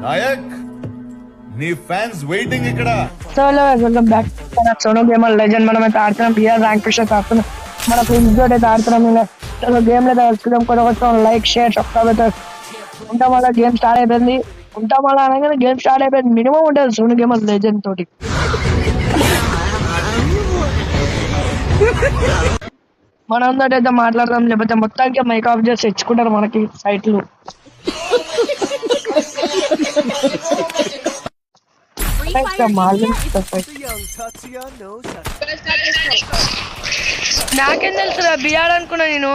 నాయక్ నీ fans waiting ఇక్కడ. So welcome back Sono gamer legend. మనం అయితే ఆడుతున్నాం బిఆర్ ర్యాంక్ పుష్ అయితే ఆడుతున్నాం. మన ఫ్రెండ్స్ తోటి అయితే ఆడుతున్నాం. ఇంకా గేమ్ లో తెలుసుకుందాం. కొత్త లైక్ షేర్ సబ్స్క్రైబ్ అయితే ఉంటాం. వల్ల గేమ్ స్టార్ట్ అయిపోయింది. ఉంటాం వల్ల అనగానే గేమ్ స్టార్ట్ అయిపోయింది. మినిమం ఉంటుంది సోనో గేమర్ లెజెండ్ తోటి. మనందరూ అయితే మాట్లాడదాం, లేకపోతే మొత్తానికి మైక్ ఆఫ్ చేసి తెచ్చుకుంటారు మనకి సైట్లు. నాకేం తెలుసురా బిఆర్ అనుకున్నా నేను.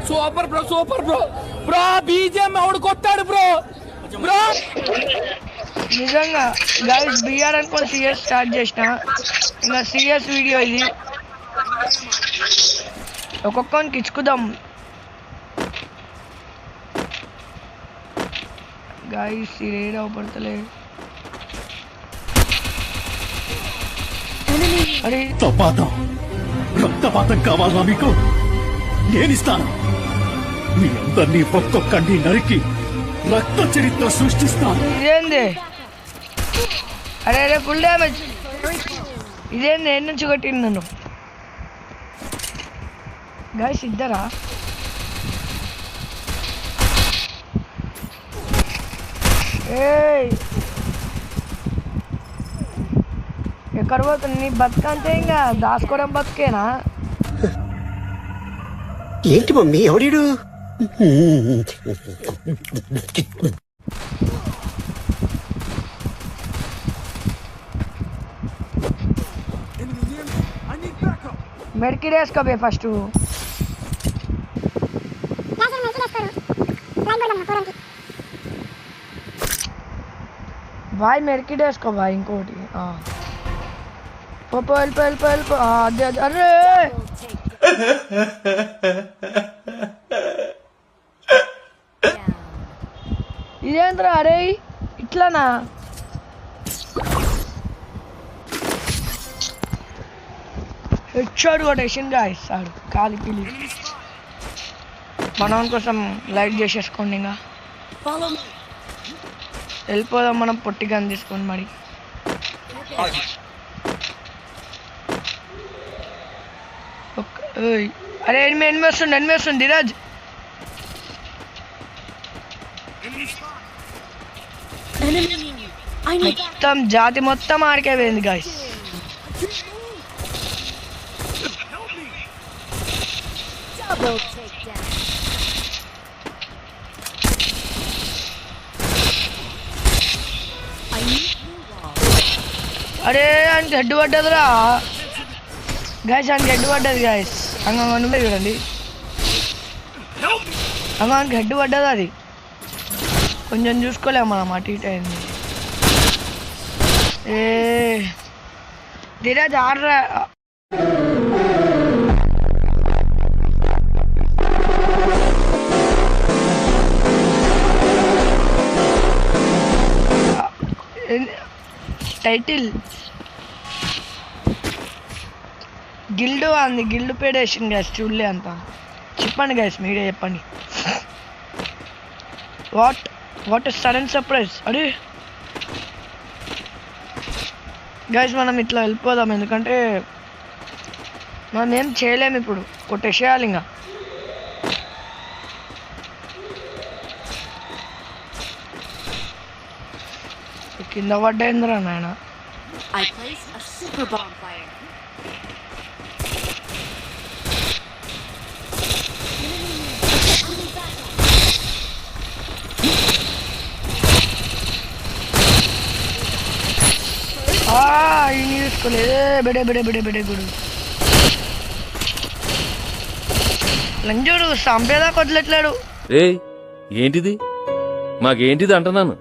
Super bro, super bro. Bro BJM ఎవడు కొట్టాడు బ్రో. బ్రో నిజంగా గైస్ బిఆర్ అనుకుని సిఎస్ స్టార్ట్ చేసిన. ఇంకా సిఎస్ వీడియో ఇది. ఒక్కొక్కరికి ఇచ్చుకుందాం గైస్. ఇది అవపడతలే. అరే రక్తపాతం కావాలా మీకు? నేనిస్తాను. మీ అందరినీ ఒక్కొక్కడిని నరికి రక్త చరిత్ర సృష్టిస్తాను. ఇదేంది? అరే అరే ఫుల్ డ్యామేజ్. ఇదేంది? ఎన్ని నుంచి కొట్టింది నన్ను? గైస్ ఇద్దరా? ఏయ్ ఎక్కడ పోతుంది నీ బతుకంతే? ఇంకా దాచుకోవడం బతుకేనా? ఏంటి మమ్మీ ఎవడీడు? మెడికిట్ వేసుకోబే ఫస్ట్. బాయ్ మెడికిట్ వేసుకో బాయ్. ఇంకోటి వెళ్ళిపో. అదే అరే ఇదేంద్రా? అరే ఇట్లానా? హెడ్షాట్ కొట్టేసింది గాయ్స్. ఆడు కాలి పిలి. మనం కోసం లైక్ చేసేసుకోండి. ఇంకా వెళ్ళిపోదాం మనం. పొట్టిగా తీసుకోండి మరి. అరే ఎనిమిది వస్తుంది ధీరాజ్. మొత్తం జాతి మొత్తం ఆడికే పోయింది గాయ్స్. అరే ఆయనకి హెడ్ పడ్డదిరా గాయస్. ఆయనకి హెడ్ పడ్డది గాయస్. నువ్వే చూడండి. ఆయనకి హెడ్ పడ్డది. అది కొంచెం చూసుకోలేము మనం. అటు ఇటు అయింది. ఏ ధీరాజ్ ఆడరా. టైటిల్ గిల్డ్ అంది. గిల్డ్ పేడ్ వేసింది గ్యాస్. చూడలే అంత. చెప్పండి గ్యాస్, మీరే చెప్పండి. What sudden surprise. అరే గ్యాస్ మనం ఇట్లా వెళ్ళిపోదాం. ఎందుకంటే మనం ఏం చేయలేము ఇప్పుడు. కొట్టేసేయాలి ఇంకా. కింద పడ్డేంద్రా నాయన. ఇన్ని చూసుకోలేదు. బెడే గుడు లంజోడు సంపేదాకా వదిలేట్లాడు. ఏంటిది? మాకేంటిది అంటున్నాను.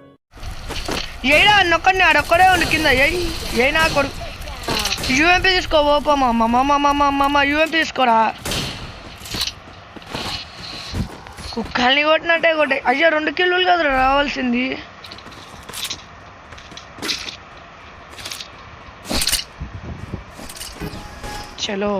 ఏడా అన్నొక్కడిని ఆడొక్కడే ఉండి కింద. ఏ నా కొడుకు యూఎంపీ తీసుకో. ఓపమ్మ యూఎంపీ తీసుకోరా. కుక్కల్ని కొట్టినట్టే కొట్టే. అయ్యా 2 కిలోలు కదా రావాల్సింది. చలో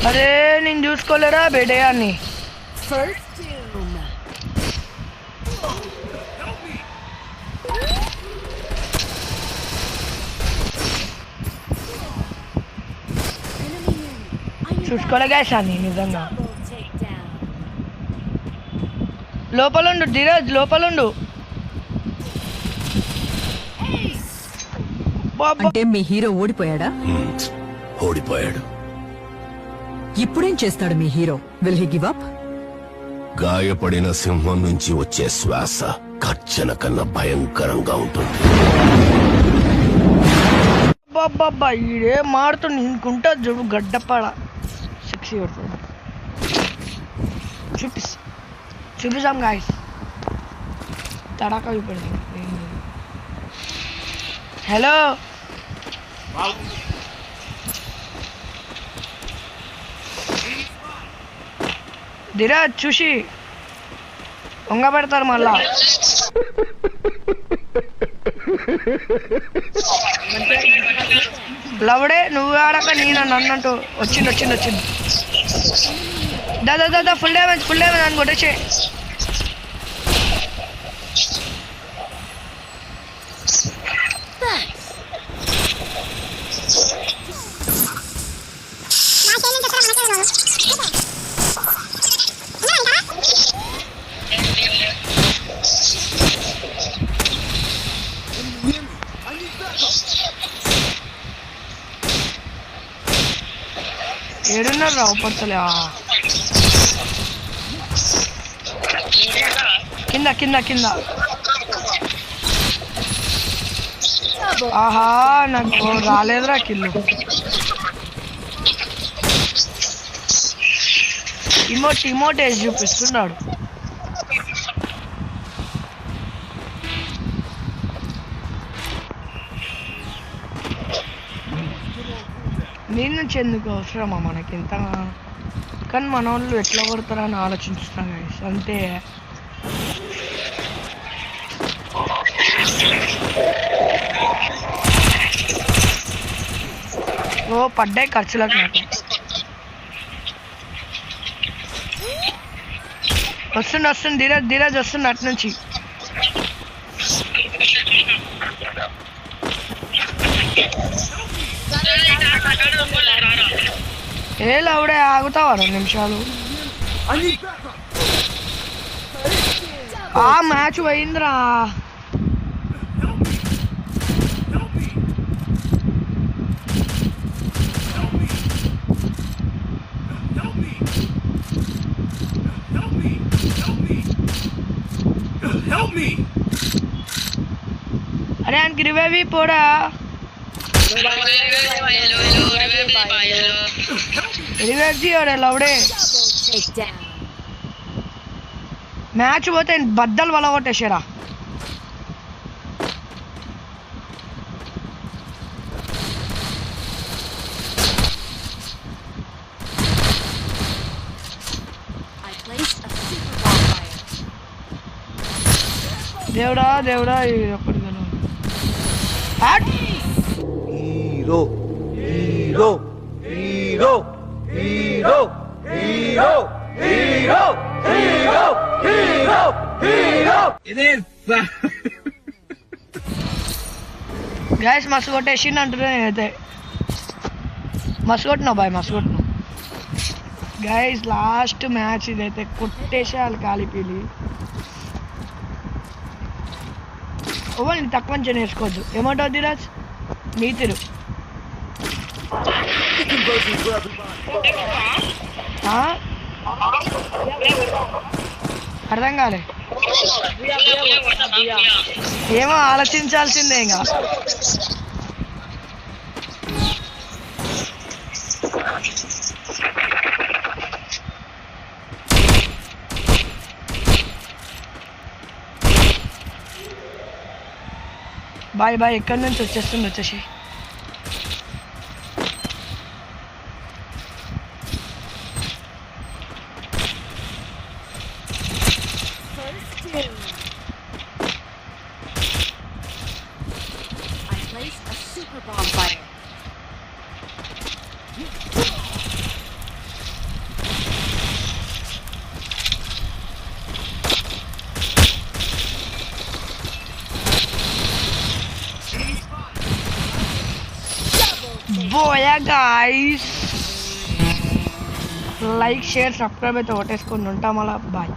అరే నేను చూసుకోలేరా బెడయాన్ని. చూసుకోలే గ్యాస్ అని నిజంగా. లోపలుండు ధీరజ్, లోపలుండు. అంటే మీ హీరో ఓడిపోయాడా? ఓడిపోయాడు. ఇప్పుడేం చేస్తాడు మీ hero? Will he give up? గాయపడిన సింహం నుంచి వచ్చే శ్వాస కర్చన కన్నా భయంకరంగా ఉంటుంది. బాబ్బా ఈడే మారుతుంది ఇంకుంటా చూడు గడ్డపాడ సెక్సీ పడుతుంది. చూపిస్తాం గాయస్, తడాకా చూపెడతాం. హలో ధీరజ్ చూసి వంగ పెడతారు మళ్ళా. లవడే నువ్వు ఆడక నేను అన్నట్టు వచ్చింది. దాదా ఫుల్ డ్యామేజ్ అని కొట్టేసే. ఏడున్నారు రావు పడతలే. కింద ఆహా నాకు రాలేదురా కిల్లు. ఇమోట్ వేసి చూపిస్తున్నాడు. నేను నుంచి ఎందుకు అవసరమా మనకి ఇంత? కానీ మన వాళ్ళు ఎట్లా కొడతారని ఆలోచిస్తాం గైస్ అంతే. ఓ పడ్డాయి ఖర్చులకు నాకు. వస్తుంది ధీరజ్ వస్తుంది అటు నుంచి. ఏ లవుడే ఆగుతావా 2 నిమిషాలు? ఆ మ్యాచ్ పోయిందిరా. అరే ఆయనకి రివైవ్ పోడా. రివైవ్ చేయడే లవడే. మ్యాచ్ పోతే బద్దలు వల కొట్టేసారా. దేవుడా ఒకటి గైస్ మస్తు కొట్టేసిండు అంటున్నా. నేనైతే మస్తు కొట్టినా బాయ్, మస్తు కొట్టినా గైస్. లాస్ట్ మ్యాచ్ ఇదైతే కొట్టేసేయాలి కాలిపీలి. ఓవల్ని తక్కువ నుంచి నేర్చుకోవద్దు. ఏమంటావు ధీరజ్? నీ తిరు అర్థం కాలే. ఏమో ఆలోచించాల్సిందే ఇంకా. బాయ్ ఎక్కడి నుంచి వచ్చేసి. Buoy guys like share subscribe అయితే ఓటేసుకొని ఉంటాం అలా బాయ్.